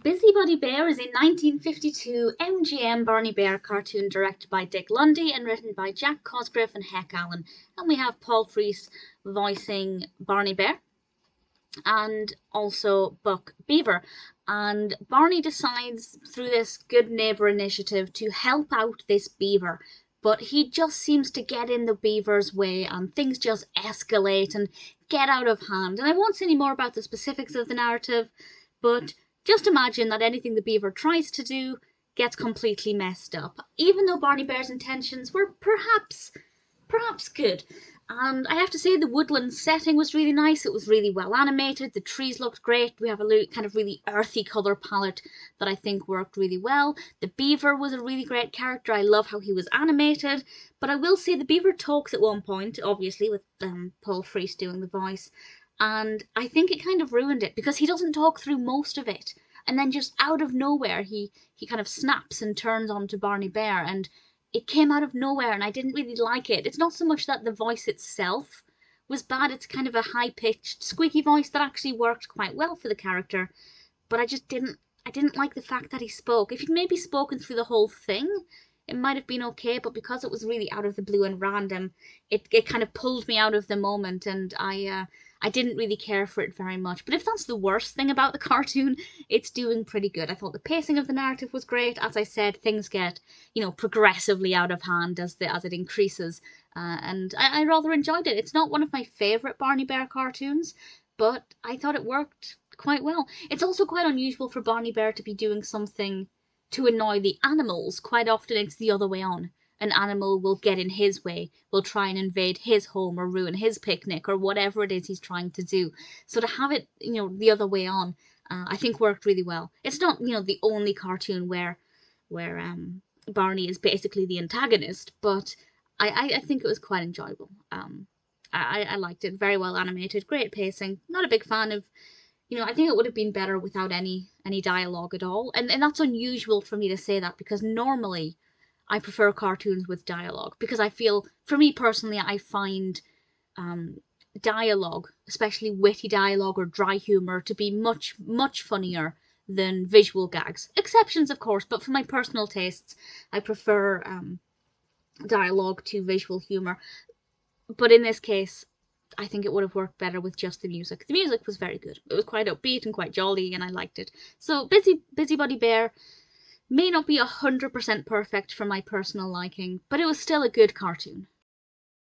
Busybody Bear is a 1952 MGM Barney Bear cartoon directed by Dick Lundy and written by Jack Cosgrove and Heck Allen. And we have Paul Frees voicing Barney Bear and also Buck Beaver. And Barney decides through this good neighbor initiative to help out this beaver. But he just seems to get in the beaver's way and things just escalate and get out of hand. And I won't say any more about the specifics of the narrative, but just imagine that anything the beaver tries to do gets completely messed up, even though Barney Bear's intentions were perhaps good. And I have to say the woodland setting was really nice. It was really well animated. The trees looked great. We have a kind of really earthy colour palette that I think worked really well. The beaver was a really great character. I love how he was animated. But I will say the beaver talks at one point, obviously, with Paul Frees doing the voice. And I think it kind of ruined it because he doesn't talk through most of it. And then just out of nowhere, he kind of snaps and turns onto Barney Bear. And it came out of nowhere and I didn't really like it. It's not so much that the voice itself was bad. It's kind of a high-pitched, squeaky voice that actually worked quite well for the character. But I didn't like the fact that he spoke. If he'd maybe spoken through the whole thing, it might have been okay, but because it was really out of the blue and random, it kind of pulled me out of the moment, and I didn't really care for it very much. But if that's the worst thing about the cartoon, it's doing pretty good. I thought the pacing of the narrative was great. As I said, things get, progressively out of hand as it increases, and I rather enjoyed it. It's not one of my favourite Barney Bear cartoons, but I thought it worked quite well. It's also quite unusual for Barney Bear to be doing something to annoy the animals. Quite often it's the other way on. An animal will get in his way, will try and invade his home or ruin his picnic or whatever it is he's trying to do. So to have it, the other way on, I think worked really well. It's not, the only cartoon where Barney is basically the antagonist, but I think it was quite enjoyable. I liked it. Very well animated, great pacing. Not a big fan of, I think it would have been better without any dialogue at all. And that's unusual for me to say that because normally I prefer cartoons with dialogue because I feel, for me personally, I find dialogue, especially witty dialogue or dry humour, to be much, much funnier than visual gags. Exceptions, of course, but for my personal tastes, I prefer dialogue to visual humour. But in this case, I think it would have worked better with just the music. The music was very good. It was quite upbeat and quite jolly, and I liked it. So Busybody Bear may not be 100% perfect for my personal liking, but it was still a good cartoon.